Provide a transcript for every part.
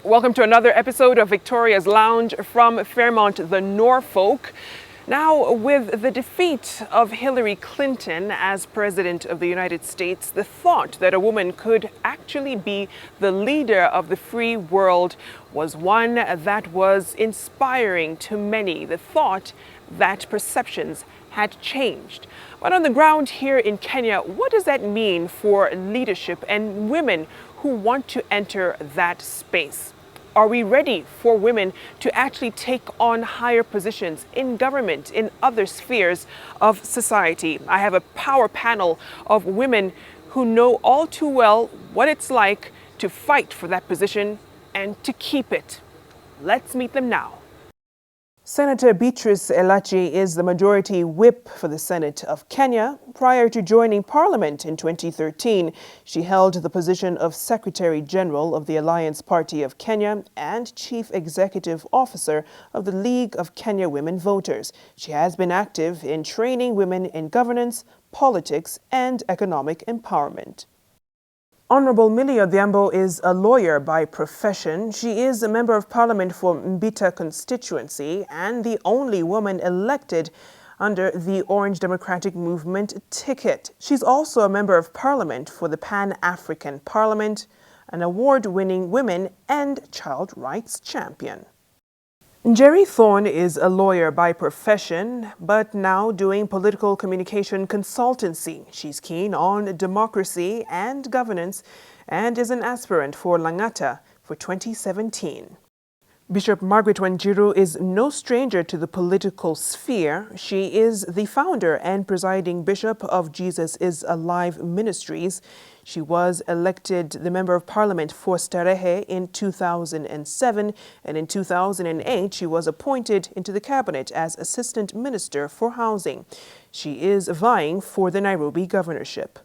Welcome to another episode of Victoria's Lounge from Fairmont, the Norfolk. Now, with the defeat of Hillary Clinton as President of the United States, the thought that a woman could actually be the leader of the free world was one that was inspiring to many. The thought that perceptions had changed. But on the ground here in Kenya, what does that mean for leadership and women who want to enter that space? Are we ready for women to actually take on higher positions in government, in other spheres of society? I have a power panel of women who know all too well what it's like to fight for that position and to keep it. Let's meet them now. Senator Beatrice Elachi is the majority whip for the Senate of Kenya. Prior to joining Parliament in 2013, she held the position of Secretary General of the Alliance Party of Kenya and Chief Executive Officer of the League of Kenya Women Voters. She has been active in training women in governance, politics, and economic empowerment. Honorable Millie Odhiambo is a lawyer by profession. She is a member of Parliament for Mbita constituency and the only woman elected under the Orange Democratic Movement ticket. She's also a member of Parliament for the Pan-African Parliament, an award-winning women and child rights champion. Jerry Thorne is a lawyer by profession, but now doing political communication consultancy. She's keen on democracy and governance and is an aspirant for Lang'ata for 2017. Bishop Margaret Wanjiru is no stranger to the political sphere. She is the founder and presiding bishop of Jesus is Alive Ministries. She was elected the Member of Parliament for Starehe in 2007, and in 2008 she was appointed into the cabinet as Assistant Minister for Housing. She is vying for the Nairobi governorship.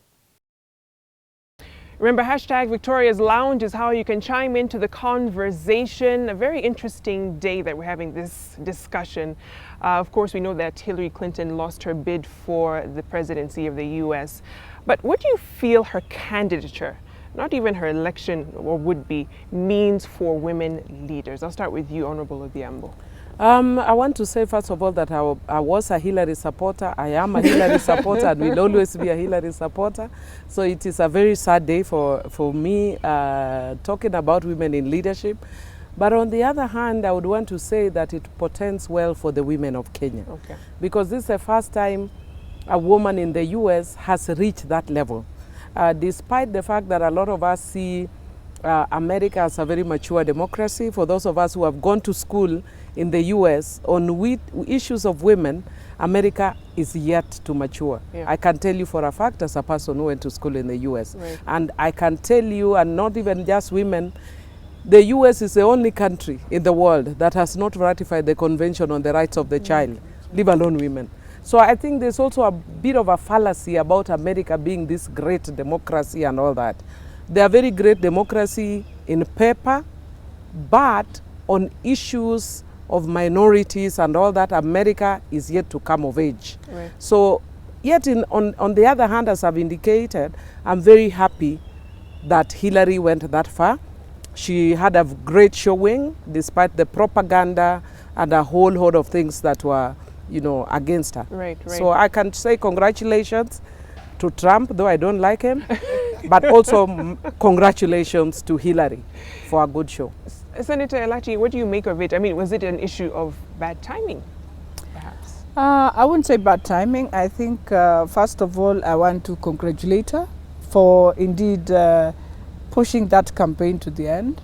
Remember, hashtag Victoria's Lounge is how you can chime into the conversation. A very interesting day that we're having this discussion. Of course, we know that Hillary Clinton lost her bid for the presidency of the U.S. But what do you feel her candidature, not even her election or would-be, means for women leaders? I'll start with you, Honorable Odhiambo. I want to say, first of all, that I was a Hillary supporter. I am a Hillary supporter and will always be a Hillary supporter. So it is a very sad day for me talking about women in leadership. But on the other hand, I would want to say that it portends well for the women of Kenya. Okay. Because this is the first time a woman in the U.S. has reached that level. Despite the fact that a lot of us see America as a very mature democracy, for those of us who have gone to school in the U.S. on issues of women, America is yet to mature. Yeah. I can tell you for a fact as a person who went to school in the U.S. Right. And I can tell you, and not even just women, the U.S. is the only country in the world that has not ratified the Convention on the Rights of the Child, leave alone women. So I think there's also a bit of a fallacy about America being this great democracy and all that. They are very great democracy in paper, but on issues of minorities and all that, America is yet to come of age. Right. So yet on the other hand, as I've indicated, I'm very happy that Hillary went that far. She had a great showing despite the propaganda and a whole host of things that were, against her. Right. So I can say congratulations to Trump, though I don't like him, but also congratulations to Hillary for a good show. Senator Elachi, what do you make of it? I mean, was it an issue of bad timing, perhaps? I wouldn't say bad timing. I think, first of all, I want to congratulate her for indeed pushing that campaign to the end.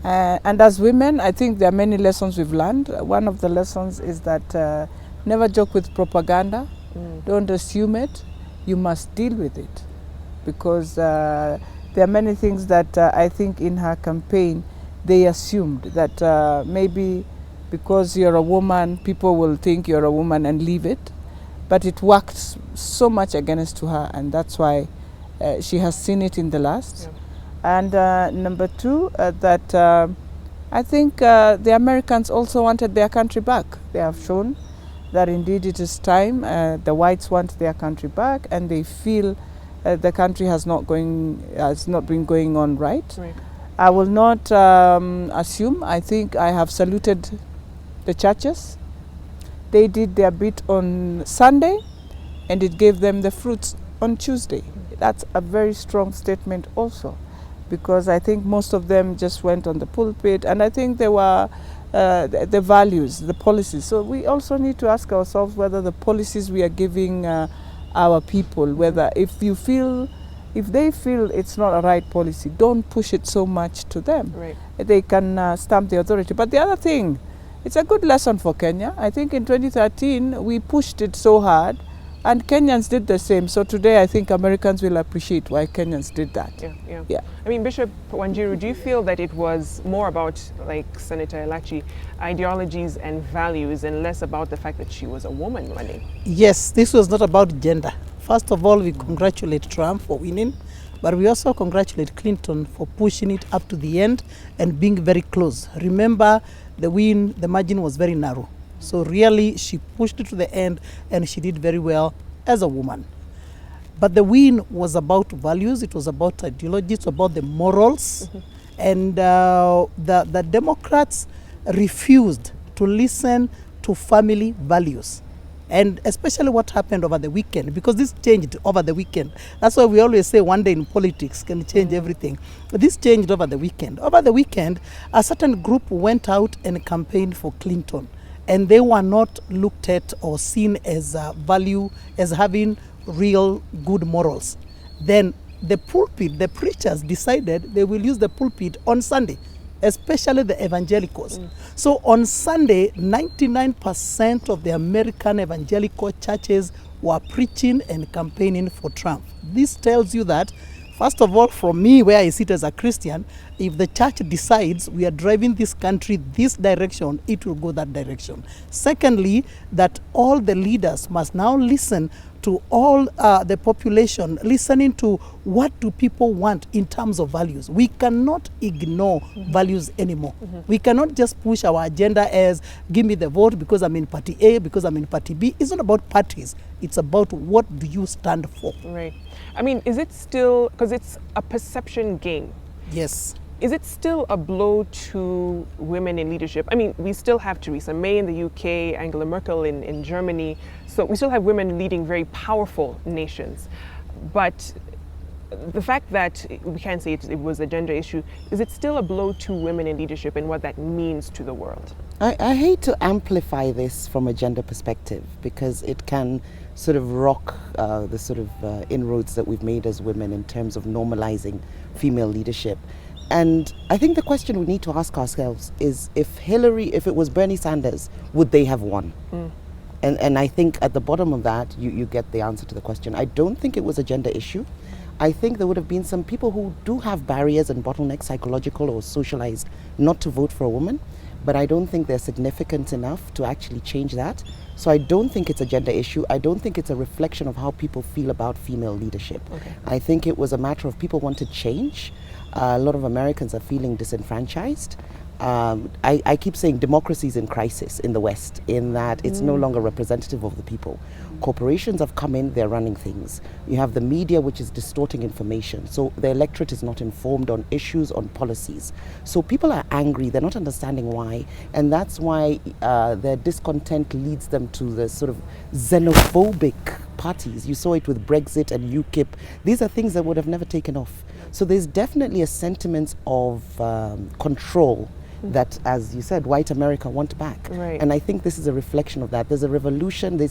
And as women, I think there are many lessons we've learned. One of the lessons is that never joke with propaganda. Don't assume it. You must deal with it. Because there are many things that I think in her campaign, they assumed that maybe because you're a woman, people will think you're a woman and leave it. But it worked so much against her, and that's why she has seen it in the last. Yeah. And number two, that I think the Americans also wanted their country back. They have shown that indeed it is time. The whites want their country back, and they feel the country has not been going on right. I will not assume. I think I have saluted the churches. They did their bit on Sunday, and it gave them the fruits on Tuesday. That's a very strong statement also, because I think most of them just went on the pulpit, and I think they were the values, the policies. So we also need to ask ourselves whether the policies we are giving our people, whether if they feel it's not a right policy, don't push it so much to them. Right. They can stamp the authority. But the other thing, it's a good lesson for Kenya. I think in 2013 we pushed it so hard, and Kenyans did the same. So today I think Americans will appreciate why Kenyans did that. Yeah. I mean, Bishop Wanjiru, do you feel that it was more about, like Senator Elachi, ideologies and values, and less about the fact that she was a woman running? Yes, this was not about gender. First of all, we congratulate Trump for winning, but we also congratulate Clinton for pushing it up to the end and being very close. Remember, the win, the margin was very narrow. So really, she pushed it to the end, and she did very well as a woman. But the win was about values, it was about ideology, it's about the morals. And the Democrats refused to listen to family values. And especially what happened over the weekend, because this changed over the weekend. That's why we always say one day in politics can change everything. But this changed over the weekend. Over the weekend, a certain group went out and campaigned for Clinton. And they were not looked at or seen as value, as having real good morals. Then the pulpit, the preachers decided they will use the pulpit on Sunday, especially the evangelicals. So on Sunday, 99% of the American evangelical churches were preaching and campaigning for Trump. This tells you that, first of all, from me, where I sit as a Christian, if the church decides we are driving this country this direction, it will go that direction. Secondly, that all the leaders must now listen to all the population, listening to what do people want in terms of values. We cannot ignore values anymore. We cannot just push our agenda as, give me the vote because I'm in party A, because I'm in party B. It's not about parties. It's about what do you stand for. Right. I mean, is it still, because it's a perception game. Yes. Is it still a blow to women in leadership? I mean, we still have Theresa May in the UK, Angela Merkel in Germany. So we still have women leading very powerful nations. But the fact that we can't say it was a gender issue, is it still a blow to women in leadership and what that means to the world? I hate to amplify this from a gender perspective, because it can sort of rock the sort of inroads that we've made as women in terms of normalizing female leadership. And I think the question we need to ask ourselves is, if it was Bernie Sanders, would they have won? And I think at the bottom of that, you get the answer to the question. I don't think it was a gender issue. I think there would have been some people who do have barriers and bottlenecks, psychological or socialized, not to vote for a woman. But I don't think they're significant enough to actually change that. So I don't think it's a gender issue. I don't think it's a reflection of how people feel about female leadership. Okay. I think it was a matter of people want to change. A lot of Americans are feeling disenfranchised. I keep saying democracy is in crisis in the West, in that it's no longer representative of the people. Corporations have come in, they're running things. You have the media, which is distorting information. So the electorate is not informed on issues, on policies. So people are angry, they're not understanding why. And that's why their discontent leads them to the sort of xenophobic parties. You saw it with Brexit and UKIP. These are things that would have never taken off. So there's definitely a sentiment of control that, as you said, white America want back. Right. And I think this is a reflection of that. There's a revolution.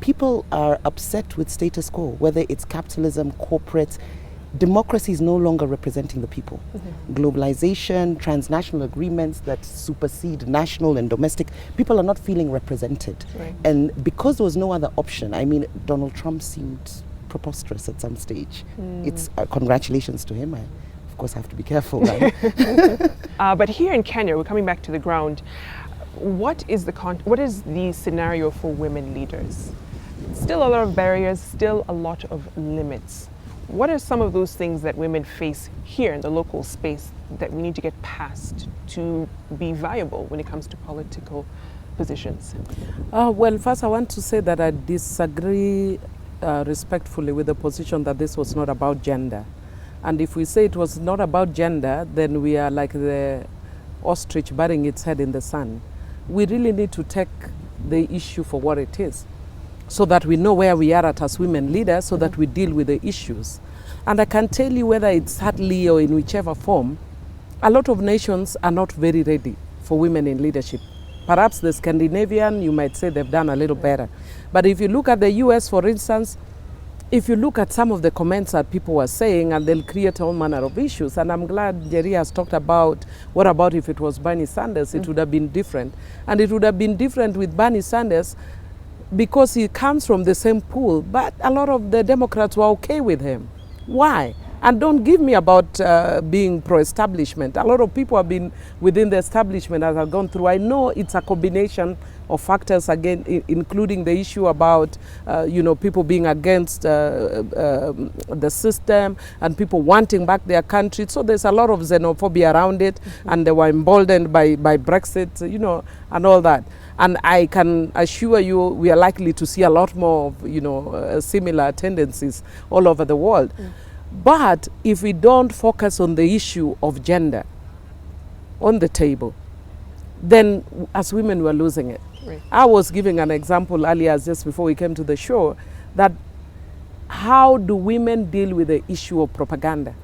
People are upset with status quo, whether it's capitalism, corporate. Democracy is no longer representing the people. Globalization, transnational agreements that supersede national and domestic, people are not feeling represented. Right. And because there was no other option, I mean, Donald Trump seemed preposterous at some stage. It's congratulations to him. I, of course, have to be careful. Right? But here in Kenya, we're coming back to the ground. What is the scenario for women leaders? Still a lot of barriers, still a lot of limits. What are some of those things that women face here in the local space that we need to get past to be viable when it comes to political positions? Well, first I want to say that I disagree respectfully with the position that this was not about gender. And if we say it was not about gender, then we are like the ostrich burying its head in the sand. We really need to take the issue for what it is, so that we know where we are at as women leaders, so that we deal with the issues. And I can tell you, whether it's hardly or in whichever form, a lot of nations are not very ready for women in leadership. Perhaps the Scandinavian, you might say they've done a little better. But if you look at the US, for instance, if you look at some of the comments that people were saying, and they'll create all manner of issues. And I'm glad Jerry has talked about, what about if it was Bernie Sanders? It would have been different. And it would have been different with Bernie Sanders because he comes from the same pool. But a lot of the Democrats were okay with him. Why? And don't give me about being pro-establishment. A lot of people have been within the establishment as I've gone through. I know it's a combination of factors, again, including the issue about, people being against the system and people wanting back their country. So there's a lot of xenophobia around it, and they were emboldened by Brexit, and all that. And I can assure you, we are likely to see a lot more of, similar tendencies all over the world. But if we don't focus on the issue of gender on the table, then as women we're losing it. Right. I was giving an example earlier, just before we came to the show, that how do women deal with the issue of propaganda?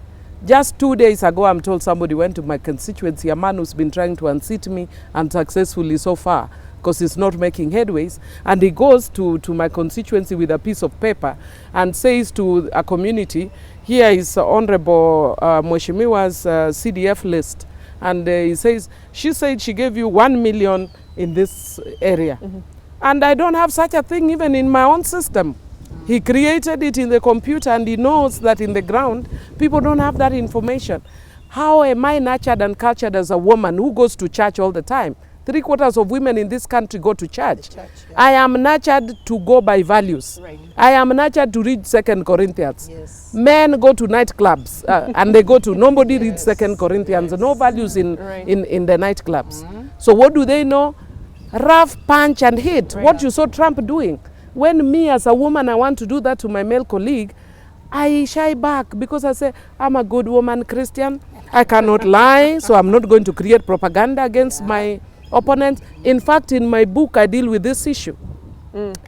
Just 2 days ago, I'm told somebody went to my constituency, a man who's been trying to unseat me unsuccessfully so far, because he's not making headways, and he goes to my constituency with a piece of paper and says to a community, here is Honorable Mweshimiwa's CDF list, and he says, she said she gave you 1 million in this area. And I don't have such a thing even in my own system. He created it in the computer, and he knows that in the ground, people don't have that information. How am I nurtured and cultured as a woman who goes to church all the time? 3/4 of women in this country go to church. I am nurtured to go by values. Right. I am nurtured to read 2 Corinthians. Yes. Men go to nightclubs and they go to, nobody reads 2 Corinthians, no values in the nightclubs. So what do they know? Rough, punch and hit. Right. What you saw Trump doing. When me as a woman, I want to do that to my male colleague, I shy back because I say, I'm a good woman, Christian. I cannot lie, so I'm not going to create propaganda against my opponents. In fact, in my book, I deal with this issue.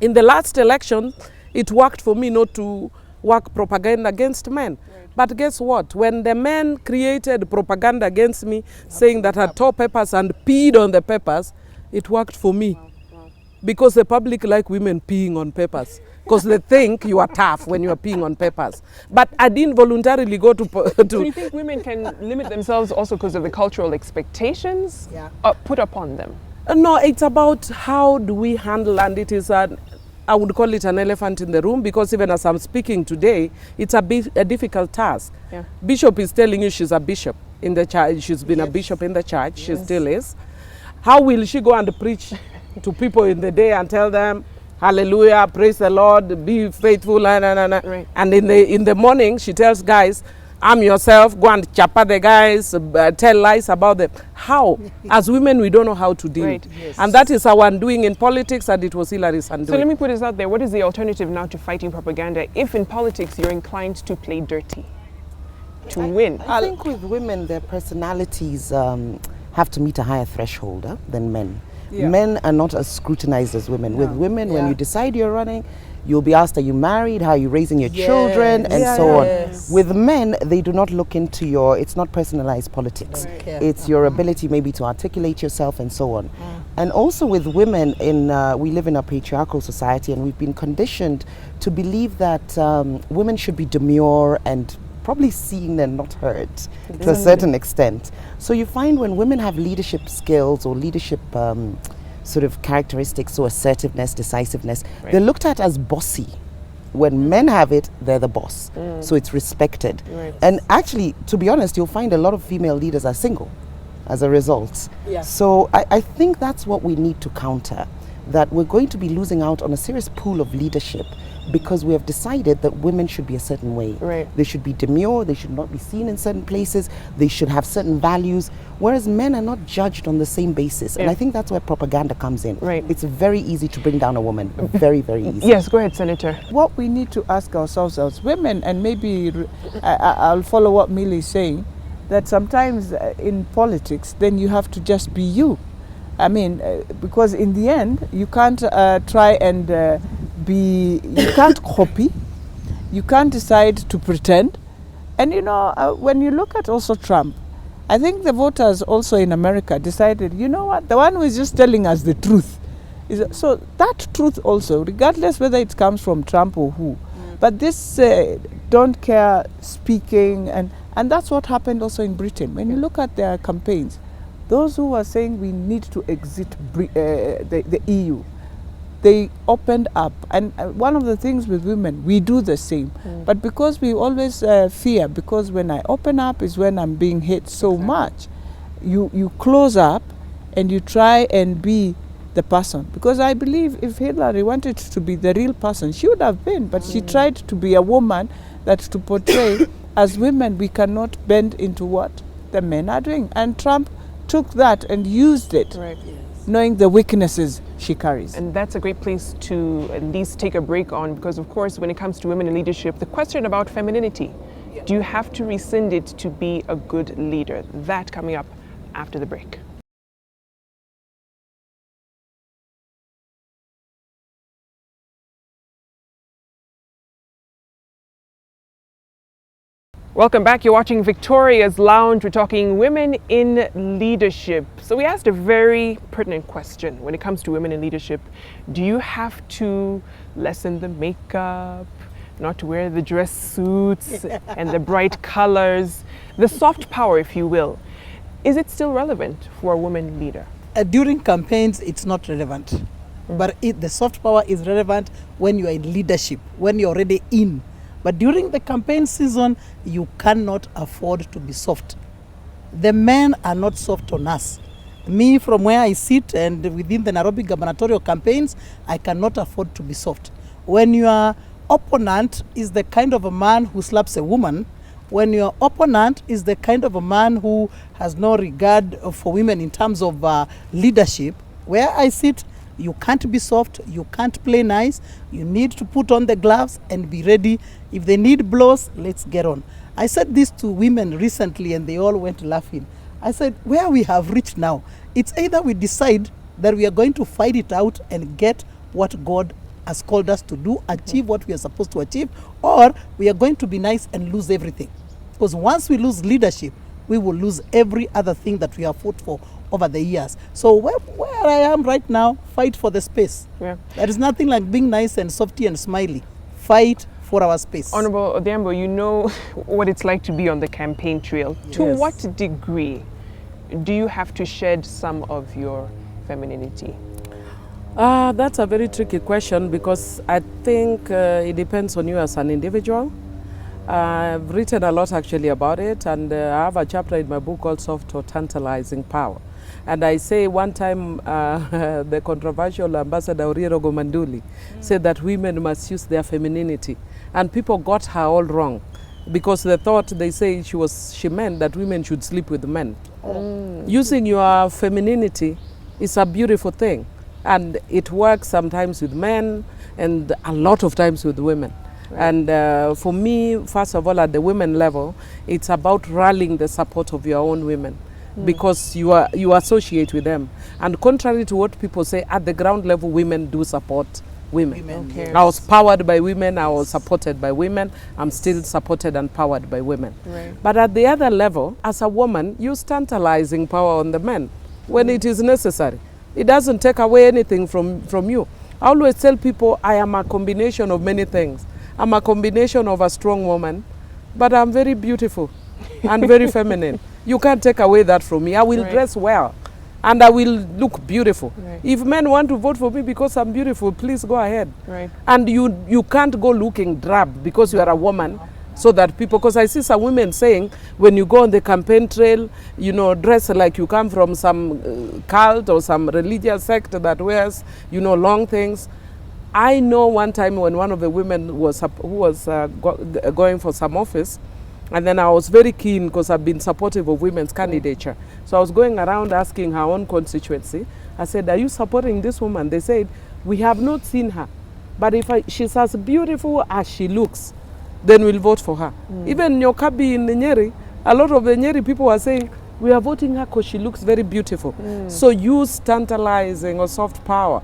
In the last election, it worked for me not to work propaganda against men. But guess what? When the men created propaganda against me, saying that I tore papers and peed on the papers, it worked for me. Because the public like women peeing on papers. Because they think you are tough when you are peeing on papers. But I didn't voluntarily go to Do you think women can limit themselves also because of the cultural expectations put upon them? No, it's about how do we handle, and it is I would call it an elephant in the room, because even as I'm speaking today, it's a difficult task. Yeah. Bishop is telling you she's a bishop in the church. She's been a bishop in the church. She still is. How will she go and preach to people in the day and tell them, hallelujah, praise the Lord, be faithful, Right. And in the morning she tells guys, I'm yourself, go and chapa the guys, tell lies about them. How? As women, we don't know how to deal. Right. Yes. And that is our undoing in politics, and it was Hillary's undoing. So let me put this out there. What is the alternative now to fighting propaganda if in politics you're inclined to play dirty, to win? I think with women, their personalities have to meet a higher threshold than men. Yeah. Men are not as scrutinized as women. No. With women, when you decide you're running, you'll be asked, are you married? How are you raising your children? And so on. With men, they do not look into it's not personalized politics. Right. It's your ability maybe to articulate yourself and so on. And also with women, we live in a patriarchal society, and we've been conditioned to believe that women should be demure and probably seen and not heard to a certain extent. So you find when women have leadership skills or leadership sort of characteristics, so assertiveness, decisiveness, they're looked at as bossy. When men have it, they're the boss. So it's respected. Right. And actually, to be honest, you'll find a lot of female leaders are single as a result. Yeah. So I think that's what we need to counter. that we're going to be losing out on a serious pool of leadership because we have decided that women should be a certain way. Right. They should be demure, they should not be seen in certain places, they should have certain values, whereas men are not judged on the same basis. And I think that's where propaganda comes in. Right. It's very easy to bring down a woman, very, very easy. Yes, go ahead, Senator. What we need to ask ourselves as women, and maybe I'll follow what Millie is saying, that sometimes in politics, then you have to just be you. I mean, because in the end, you can't try and you can't copy, you can't decide to pretend. And you know, when you look at also Trump, I think the voters also in America decided, you know what, the one who is just telling us the truth. So that truth also, regardless whether it comes from Trump or who, but this don't care speaking, and that's what happened also in Britain. When you look at their campaigns, those who were saying we need to exit the EU, they opened up. And one of the things with women, we do the same. But because we always fear, because when I open up is when I'm being hit so much, you close up and you try and be the person. Because I believe if Hillary wanted to be the real person, she would have been, but she tried to be a woman that to portray as women we cannot bend into what the men are doing. And Trump took that and used it, knowing the weaknesses she carries. And that's a great place to at least take a break on, because of course when it comes to women in leadership, the question about femininity, do you have to rescind it to be a good leader? That coming up after the break. Welcome back. You're watching Victoria's Lounge. We're talking women in leadership. So we asked a very pertinent question when it comes to women in leadership. Do you have to lessen the makeup, not to wear the dress suits and the bright colors, the soft power, if you will? Is it still relevant for a woman leader? During campaigns, it's not relevant. But the soft power is relevant when you are in leadership, when you're already in. But during the campaign season, you cannot afford to be soft. The men are not soft on us. Me, from where I sit and within the Nairobi gubernatorial campaigns, I cannot afford to be soft. When your opponent is the kind of a man who slaps a woman, when your opponent is the kind of a man who has no regard for women in terms of leadership, where I sit, you can't be soft, you can't play nice, you need to put on the gloves and be ready. If they need blows, let's get on. I said this to women recently and they all went laughing. I said, where we have reached now, it's either we decide that we are going to fight it out and get what God has called us to do, achieve what we are supposed to achieve, or we are going to be nice and lose everything. Because once we lose leadership, we will lose every other thing that we have fought for over the years. So where I am right now, fight for the space. Yeah. There is nothing like being nice and softy and smiley. Fight for our space. Honorable Odhiambo, you know what it's like to be on the campaign trail. Yes. To what degree do you have to shed some of your femininity? That's a very tricky question because I think it depends on you as an individual. I've written a lot actually about it, and I have a chapter in my book called Soft or Tantalizing Power. And I say one time the controversial ambassador Oriero Gomanduli said that women must use their femininity, and people got her all wrong because they say she meant that women should sleep with men. Using your femininity is a beautiful thing, and it works sometimes with men and a lot of times with women. And for me, first of all, at the women level, it's about rallying the support of your own women because you associate with them. And contrary to what people say, at the ground level, women do support women. Okay. I was powered by women, I was supported by women, I'm still supported and powered by women. Right. But at the other level, as a woman, use tantalizing power on the men when it is necessary. It doesn't take away anything from you. I always tell people I am a combination of many things. I'm a combination of a strong woman, but I'm very beautiful and very feminine. You can't take away that from me. I will dress well and I will look beautiful. Right. If men want to vote for me because I'm beautiful, please go ahead. Right. And you can't go looking drab because you are a woman. so that people, because I see some women saying when you go on the campaign trail, you know, dress like you come from some cult or some religious sect that wears, you know, long things. I know one time when one of the women who was going for some office, and then I was very keen because I've been supportive of women's candidature. So I was going around asking her own constituency. I said, are you supporting this woman? They said, we have not seen her. But if she's as beautiful as she looks, then we'll vote for her. Even Nyokabi in Nyeri, a lot of the Nyeri people are saying, we are voting her because she looks very beautiful. So use tantalizing or soft power.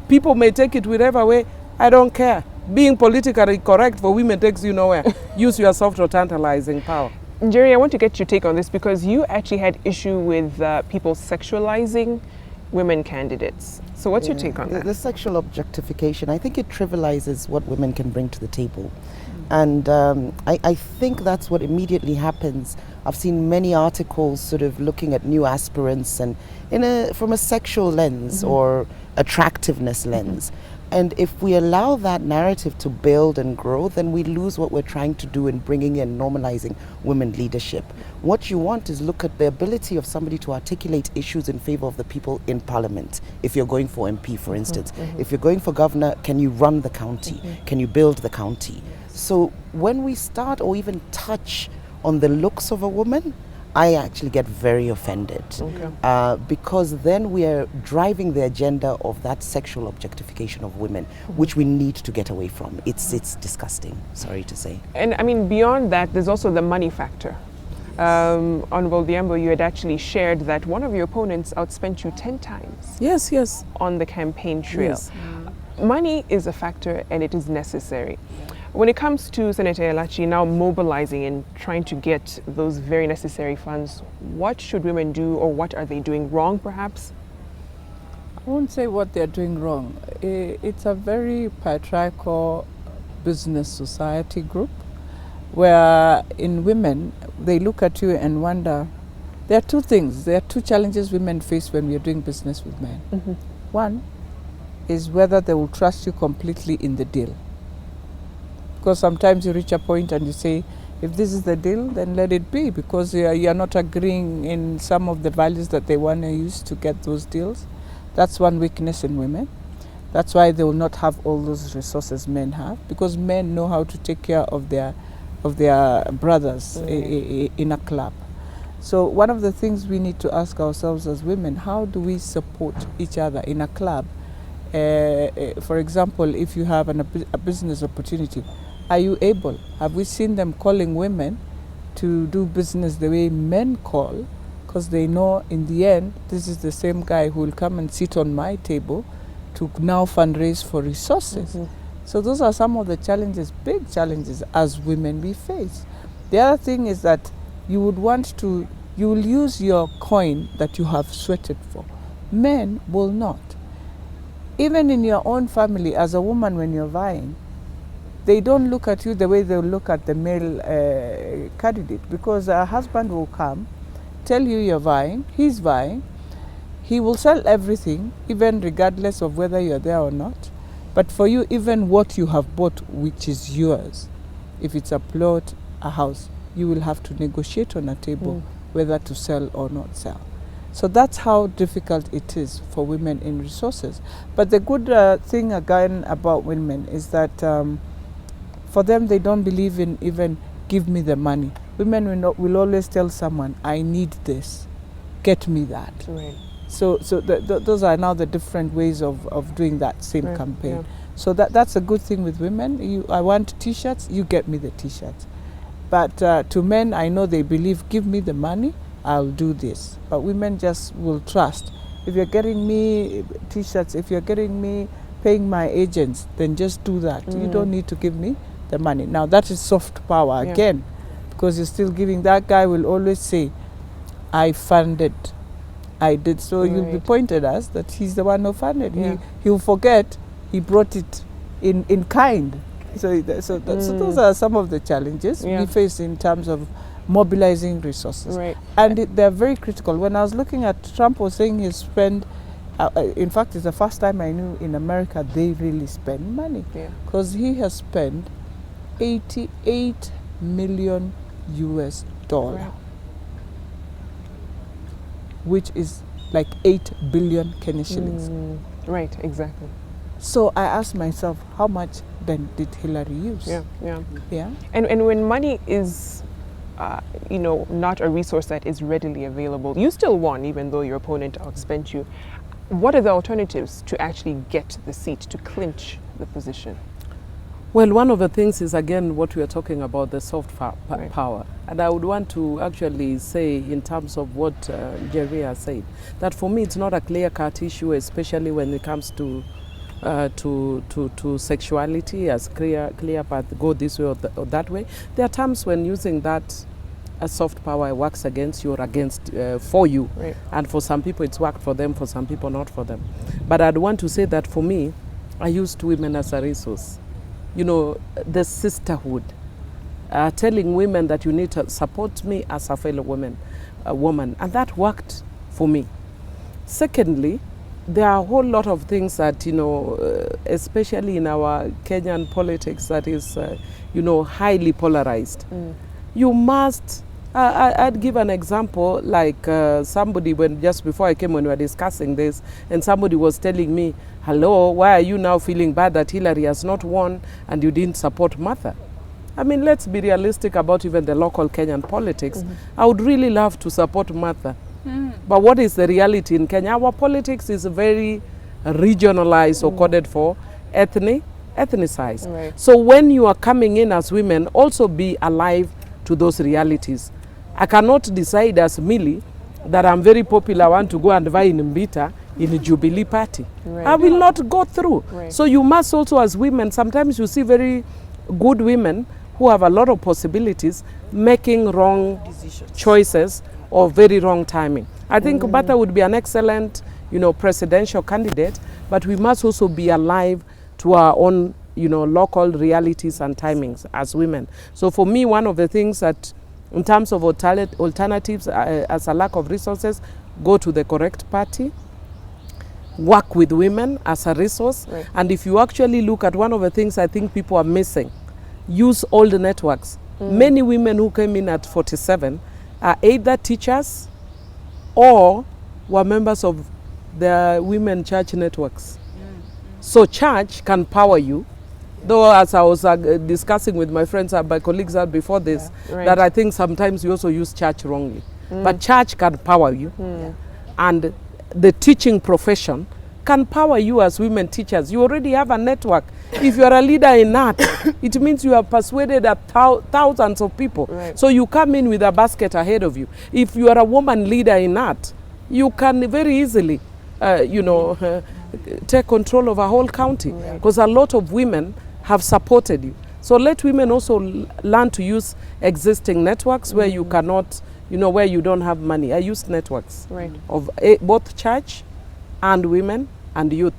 People may take it whichever way. I don't care. Being politically correct for women takes you nowhere. Use your soft or tantalizing power. Jerry, I want to get your take on this because you actually had issue with people sexualizing women candidates. So what's your take on that? The sexual objectification, I think it trivializes what women can bring to the table. And I think that's what immediately happens. I've seen many articles sort of looking at new aspirants and from a sexual lens or attractiveness lens. And if we allow that narrative to build and grow, then we lose what we're trying to do in bringing in normalizing women leadership. What you want is look at the ability of somebody to articulate issues in favor of the people in parliament. If you're going for MP, for instance, if you're going for governor, can you run the county? Can you build the county? So when we start or even touch on the looks of a woman, I actually get very offended because then we are driving the agenda of that sexual objectification of women, which we need to get away from. It's disgusting, sorry to say. And I mean, beyond that, there's also the money factor. Honorable Diambo, you had actually shared that one of your opponents outspent you 10 times. Yes. On the campaign trail. Yes. Money is a factor and it is necessary. When it comes to Senator Elachi now mobilizing and trying to get those very necessary funds, what should women do or what are they doing wrong perhaps? I won't say what they're doing wrong. It's a very patriarchal business society group where in women, they look at you and wonder, there are two things, there are two challenges women face when we are doing business with men. One is whether they will trust you completely in the deal. Because sometimes you reach a point and you say, if this is the deal, then let it be, because you are not agreeing in some of the values that they want to use to get those deals. That's one weakness in women. That's why they will not have all those resources men have, because men know how to take care of their brothers in a club. So one of the things we need to ask ourselves as women, how do we support each other in a club? For example, if you have a business opportunity, are you able? Have we seen them calling women to do business the way men call? Because they know in the end, this is the same guy who will come and sit on my table to now fundraise for resources. So those are some of the challenges, big challenges as women we face. The other thing is that you will use your coin that you have sweated for. Men will not. Even in your own family, as a woman, when you're vying, they don't look at you the way they'll look at the male candidate, because a husband will come, tell you you're vying, he's vying, he will sell everything, even regardless of whether you're there or not. But for you, even what you have bought, which is yours, if it's a plot, a house, you will have to negotiate on a table whether to sell or not sell. So that's how difficult it is for women in resources. But the good thing again about women is that for them, they don't believe in even give me the money. Women will always tell someone, I need this, get me that. Right. So those are now the different ways of doing that same campaign. So that's a good thing with women. I want t-shirts, you get me the t-shirts. But to men, I know they believe, give me the money, I'll do this. But women just will trust. If you're getting me t-shirts, if you're getting me paying my agents, then just do that. You don't need to give me the money. Now that is soft power again, because you're still giving. That guy will always say, I funded, I did. So you'll be pointed as that he's the one who funded. He'll forget he brought it in kind. So those are some of the challenges we face in terms of mobilizing resources. And they're very critical. When I was looking at, Trump was saying he spent, in fact, it's the first time I knew in America they really spend money. Because he has spent $88 million US dollar, Right. which is like 8 billion Kenyan shillings. Right, exactly. So I asked myself, how much then did Hillary use? Yeah, yeah. Yeah. And when money is, not a resource that is readily available, you still won, even though your opponent outspent you. What are the alternatives to actually get the seat, to clinch the position? Well, one of the things is, again, what we are talking about, the soft Right. power. And I would want to actually say, in terms of what Jerry has said, that for me it's not a clear-cut issue, especially when it comes to sexuality as clear path, go this way or that way. There are times when using that as soft power works against you or against for you. Right. And for some people it's worked for them, for some people not for them. But I'd want to say that for me, I used women as a resource. You know, the sisterhood, telling women that you need to support me as a fellow woman, and that worked for me. Secondly, there are a whole lot of things that, especially in our Kenyan politics, that is, highly polarized. You must, I'd give an example, like somebody, just before I came, when we were discussing this, and somebody was telling me, hello, why are you now feeling bad that Hillary has not won and you didn't support Martha? I mean, let's be realistic about even the local Kenyan politics. I would really love to support Martha. But what is the reality in Kenya? Our politics is very regionalized or coded for ethnicized. Right. So when you are coming in as women, also be alive to those realities. I cannot decide as Millie that I'm very popular, I want to go and vie in Mbita in a Jubilee party. Right. I will not go through. Right. So you must also, as women, sometimes you see very good women who have a lot of possibilities making wrong choices or very wrong timing. I think Martha would be an excellent, presidential candidate, but we must also be alive to our own, local realities and timings as women. So for me, one of the things that, in terms of alternatives, as a lack of resources, go to the correct party, work with women as a resource. Right. And if you actually look at one of the things I think people are missing, use all the networks. Many women who came in at 47 are either teachers or were members of the women church networks. So church can power you. Though, as I was discussing with my friends, my colleagues before this, Right. that I think sometimes you also use church wrongly. But church can power you. And the teaching profession can power you as women teachers. You already have a network. If you are a leader in art, it means you have persuaded thousands of people. Right. So you come in with a basket ahead of you. If you are a woman leader in art, you can very easily, take control of a whole county, because a lot of women have supported you. So let women also learn to use existing networks where you cannot, where you don't have money. I use networks Right. of both church and women and youth.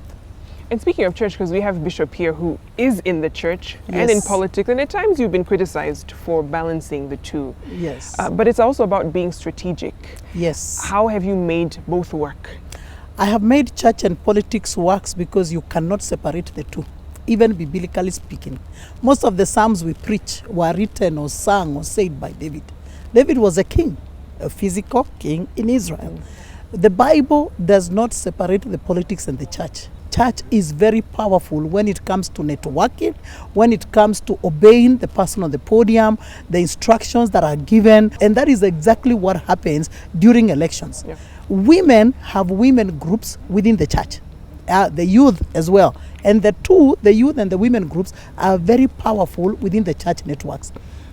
And speaking of church, because we have Bishop here who is in the church and in Yes. politics, and at times you've been criticized for balancing the two. Yes. But it's also about being strategic. Yes. How have you made both work? I have made church and politics works because you cannot separate the two, even biblically speaking. Most of the psalms we preach were written or sung or said by David. David was a king, a physical king in Israel. The Bible does not separate the politics and the church. Church is very powerful when it comes to networking, when it comes to obeying the person on the podium, the instructions that are given, and that is exactly what happens during elections. Yeah. Women have women groups within the church, the youth as well. And the youth and the women groups are very powerful within the church networks.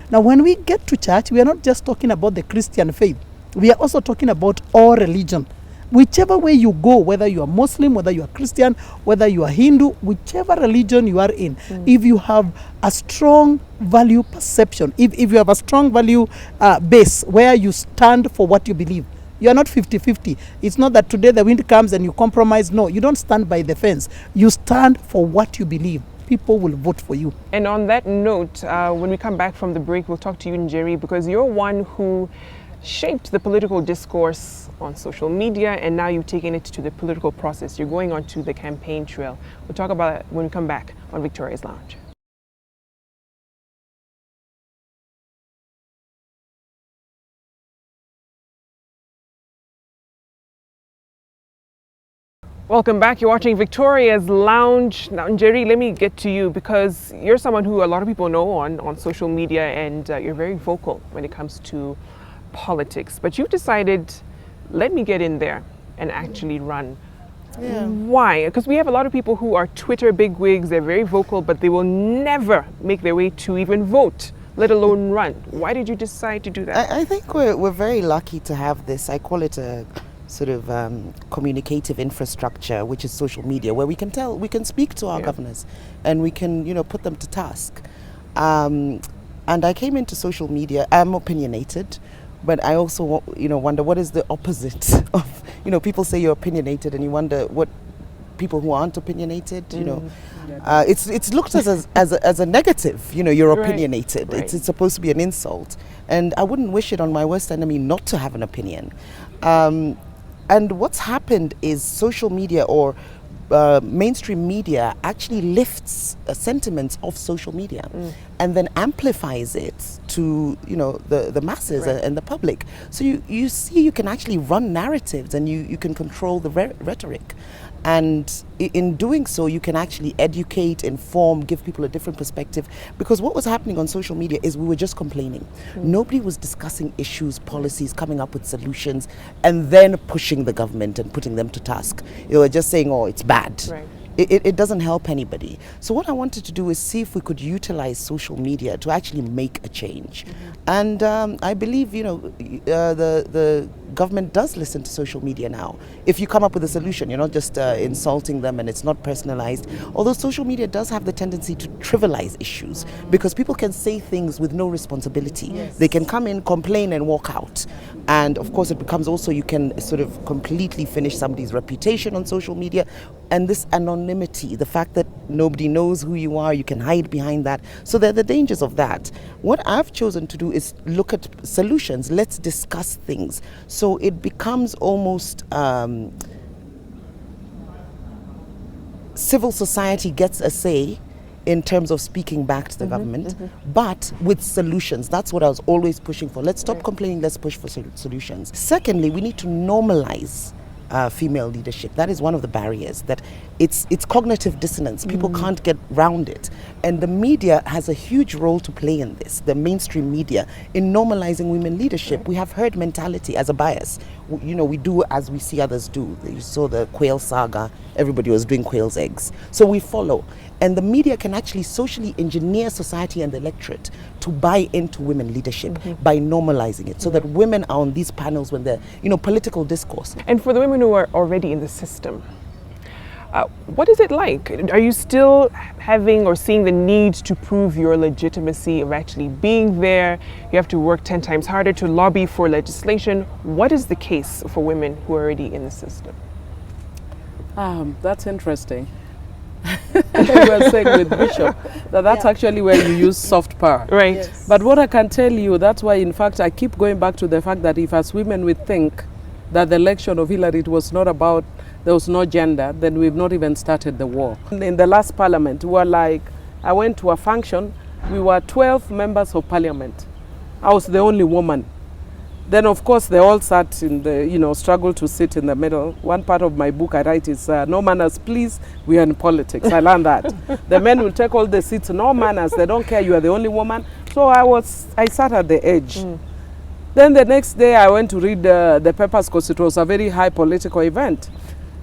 Now, when we get to church, we are not just talking about the Christian faith. We are also talking about all religion. Whichever way you go, whether you are Muslim, whether you are Christian, whether you are Hindu, whichever religion you are in, if you have a strong value perception, if you have a strong value base where you stand for what you believe, you are not 50-50. It's not that today the wind comes and you compromise. No, you don't stand by the fence. You stand for what you believe. People will vote for you. And on that note, when we come back from the break, we'll talk to you, Njeri, because you're one who shaped the political discourse on social media, and now you've taken it to the political process. You're going on to the campaign trail. We'll talk about it when we come back on Victoria's Lounge. Welcome back. You're watching Victoria's Lounge. Now, Njeri, let me get to you because you're someone who a lot of people know on social media, and you're very vocal when it comes to politics. But you've decided, let me get in there and actually run. Yeah. Why? Because we have a lot of people who are Twitter bigwigs, they're very vocal, but they will never make their way to even vote, let alone run. Why did you decide to do that? I think we're very lucky to have this. I call it a sort of communicative infrastructure, which is social media, where we can speak to our governors, and we can put them to task. And I came into social media. I'm opinionated, but I also wonder what is the opposite of people say you're opinionated, and you wonder what people who aren't opinionated. It's looked as a negative. You're opinionated. Right. It's supposed to be an insult, and I wouldn't wish it on my worst enemy not to have an opinion. And what's happened is social media or mainstream media actually lifts sentiments of social media and then amplifies it to the masses and the public. So you see you can actually run narratives, and you can control the rhetoric. And in doing so, you can actually educate, inform, give people a different perspective. Because what was happening on social media is we were just complaining. Nobody was discussing issues, policies, coming up with solutions, and then pushing the government and putting them to task. They were just saying, oh, it's bad. Right. It doesn't help anybody. So what I wanted to do is see if we could utilize social media to actually make a change. And I believe, the government does listen to social media now. If you come up with a solution, you're not just insulting them, and it's not personalized. Although social media does have the tendency to trivialize issues, because people can say things with no responsibility. Yes. They can come in, complain, and walk out. And of course, it becomes also, you can sort of completely finish somebody's reputation on social media. And this anonymity, the fact that nobody knows who you are, you can hide behind that. So there are the dangers of that. What I've chosen to do is look at solutions. Let's discuss things. So it becomes almost civil society gets a say in terms of speaking back to the government, but with solutions. That's what I was always pushing for. Let's stop complaining, let's push for solutions. Secondly, we need to normalize female leadership. That is one of the barriers, that it's cognitive dissonance. People can't get round it. And the media has a huge role to play in this, the mainstream media, in normalizing women leadership. We have herd mentality as a bias. We do as we see others do. You saw the quail saga, everybody was doing quail's eggs. So we follow. And the media can actually socially engineer society and the electorate to buy into women leadership by normalizing it, so that women are on these panels when they're, political discourse. And for the women who are already in the system, what is it like? Are you still having or seeing the need to prove your legitimacy of actually being there? You have to work 10 times harder to lobby for legislation. What is the case for women who are already in the system? That's interesting. We were saying with Bishop that's actually where you use soft power. Right. Yes. But what I can tell you, that's why, in fact, I keep going back to the fact that if as women we think that the election of Hillary, it was not about, there was no gender, then we've not even started the war. In the last parliament, I went to a function, we were 12 members of parliament. I was the only woman. Then, of course, they all sat in the, struggle to sit in the middle. One part of my book I write is, no manners, please, we are in politics. I learned that. The men will take all the seats, no manners, they don't care, you are the only woman. So I sat at the edge. Then the next day I went to read the papers, because it was a very high political event.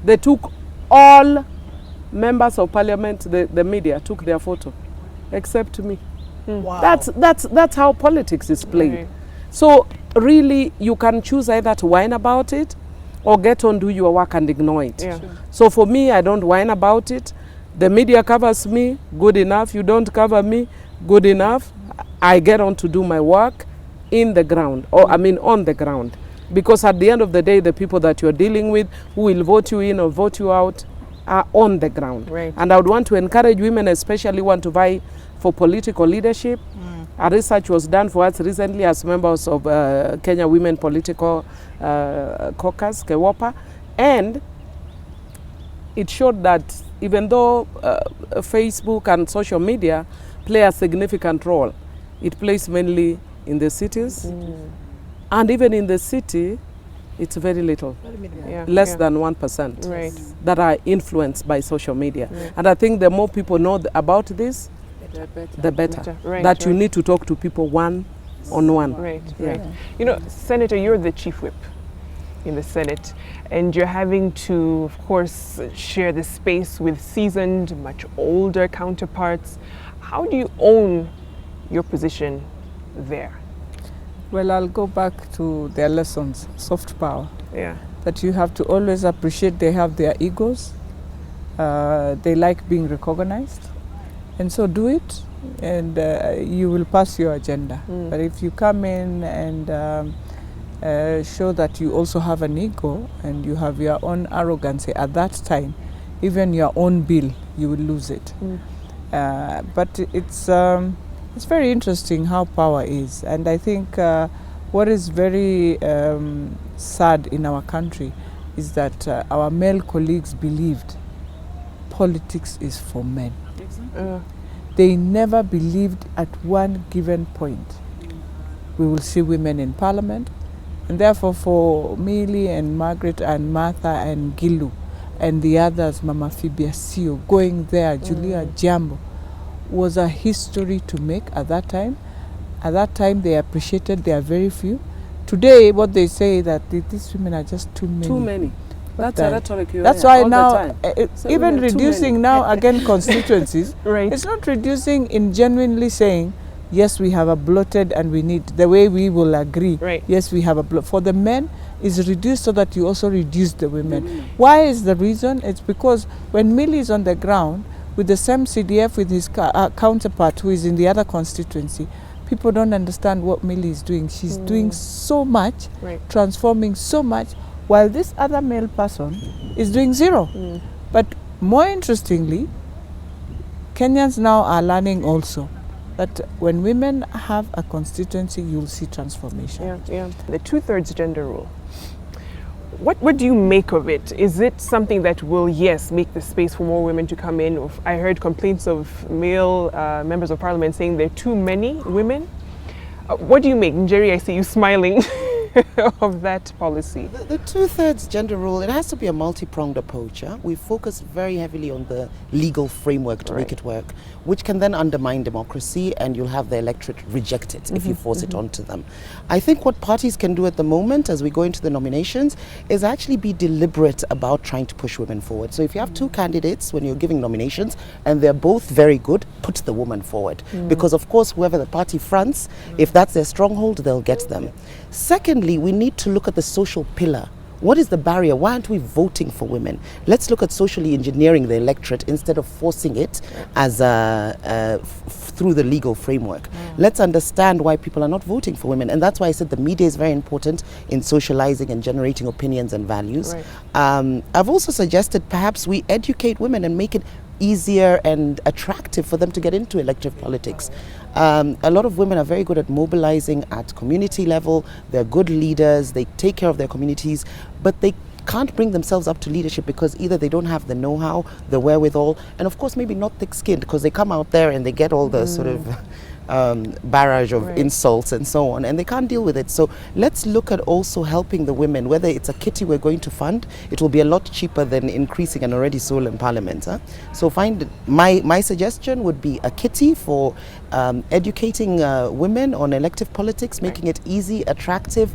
They took all members of parliament, the media took their photo, except me. Wow. That's how politics is played. Right. So really, you can choose either to whine about it or get on, do your work and ignore it. Yeah. Sure. So for me, I don't whine about it. The media covers me, good enough. You don't cover me, good enough. I get on to do my work in the ground, on the ground. Because at the end of the day, the people that you're dealing with, who will vote you in or vote you out, are on the ground. Right. And I would want to encourage women, especially want to vie for political leadership. A research was done for us recently as members of Kenya Women Political Caucus, KEWOPA, and it showed that even though Facebook and social media play a significant role, it plays mainly in the cities. And even in the city, It's very little, Yeah, less yeah. than 1% Right. that are influenced by social media. And I think the more people know about this, the better. Right, That you right. need to talk to people one-on-one. Right, Yeah. right. You know, Senator, you're the chief whip in the Senate, and you're having to, of course, share the space with seasoned, much older counterparts. How do you own your position there? Well, I'll go back to their lessons, soft power, Yeah. that you have to always appreciate they have their egos. They like being recognized. And so do it, and you will pass your agenda. But if you come in and show that you also have an ego and you have your own arrogancy, at that time, even your own bill, you will lose it. But it's very interesting how power is, and I think what is very sad in our country is that our male colleagues believed politics is for men. They never believed at one given point we will see women in parliament, and therefore for Millie and Margaret and Martha and Gilu and the others, Mama Phoebe Sio, going there, Julia Jambo, was a history to make at that time. At that time they appreciated there are very few. Today what they say that these women are just too many. Too many. That's the- a rhetoric you That's hear why all the now, time. So even women, too reducing many. now again constituencies, Right. it's not reducing in genuinely saying, yes, we have a bloated and we need, the way we will agree, Right. yes, we have a bloat. For the men, is reduced so that you also reduce the women. Why is the reason? It's because when Millie is on the ground with the same CDF with his counterpart who is in the other constituency, people don't understand what Millie is doing. She's doing so much, Right. transforming so much, while this other male person is doing zero. But more interestingly, Kenyans now are learning also that when women have a constituency, you'll see transformation. Yeah, yeah. The 2/3 gender rule. What do you make of it? Is it something that will, yes, make the space for more women to come in? I heard complaints of male members of parliament saying there are too many women. What do you make? Njeri, I see you smiling of that policy. The 2/3 gender rule, it has to be a multi-pronged approach. We focus very heavily on the legal framework to make it work, which can then undermine democracy, and you'll have the electorate reject it if you force it onto them. I think what parties can do at the moment as we go into the nominations is actually be deliberate about trying to push women forward. So if you have two candidates when you're giving nominations and they're both very good, put the woman forward. Because of course whoever the party fronts, if that's their stronghold, they'll get them. Secondly, we need to look at the social pillar. What is the barrier? Why aren't we voting for women? Let's look at socially engineering the electorate instead of forcing it as through the legal framework. Let's understand why people are not voting for women. And that's why I said the media is very important in socializing and generating opinions and values. I've also suggested perhaps we educate women and make it easier and attractive for them to get into elective politics. A lot of women are very good at mobilizing at community level. They're good leaders, they take care of their communities, but they can't bring themselves up to leadership because either they don't have the know-how, the wherewithal, and of course maybe not thick-skinned because they come out there and they get all the sort of barrage of insults and so on, and they can't deal with it. So let's look at also helping the women. Whether it's a kitty we're going to fund, it will be a lot cheaper than increasing an already stolen parliament. So my suggestion would be a kitty for educating women on elective politics, making it easy, attractive,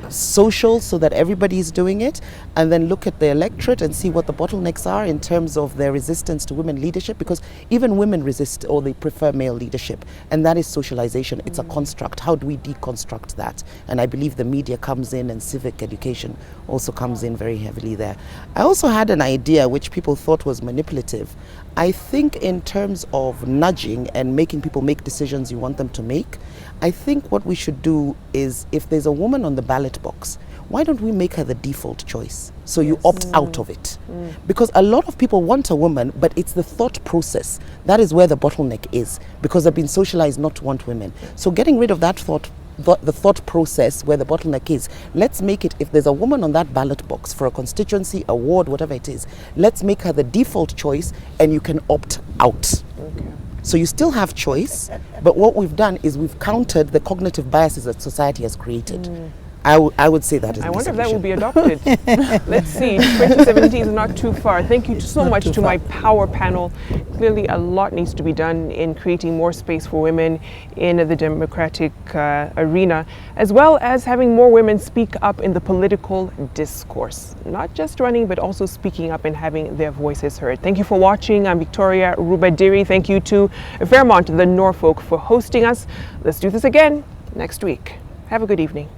social, so that everybody is doing it, and then look at the electorate and see what the bottlenecks are in terms of their resistance to women leadership, because even women resist or they prefer male leadership, and that is socialization. It's a construct. How do we deconstruct that? And I believe the media comes in, and civic education also comes in very heavily there. I also had an idea which people thought was manipulative. I think in terms of nudging and making people make decisions you want them to make, I think what we should do is, if there's a woman on the ballot box, why don't we make her the default choice? So you opt out of it. Because a lot of people want a woman, but it's the thought process. That is where the bottleneck is, because they've been socialized not to want women. So getting rid of that the thought process where the bottleneck is, let's make it, if there's a woman on that ballot box for a constituency, a ward, whatever it is, let's make her the default choice, and you can opt out. So you still have choice, but what we've done is we've countered the cognitive biases that society has created. I would say that is I my wonder if that will solution. be adopted. Let's see. 2017 is not too far. Thank you so much to my power panel. Clearly, a lot needs to be done in creating more space for women in the democratic arena, as well as having more women speak up in the political discourse. Not just running, but also speaking up and having their voices heard. Thank you for watching. I'm Victoria Rubadiri. Thank you to Fairmont, the Norfolk, for hosting us. Let's do this again next week. Have a good evening.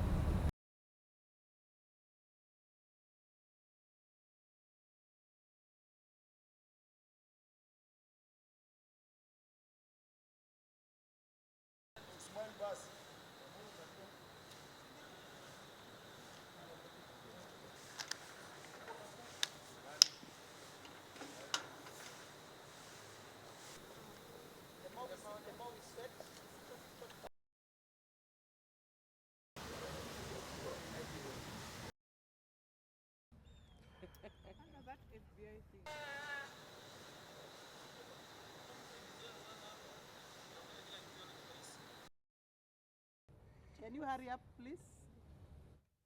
Can you hurry up, please?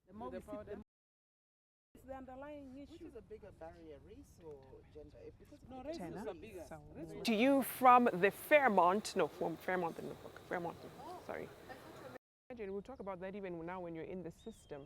The more we sit, It's the underlying issue. Which is a bigger barrier, race or gender? Because No, races are bigger. To you from the Fairmont, no, from Fairmont and Norfolk. Fairmont, sorry. Imagine, we'll talk about that even now when you're in the system.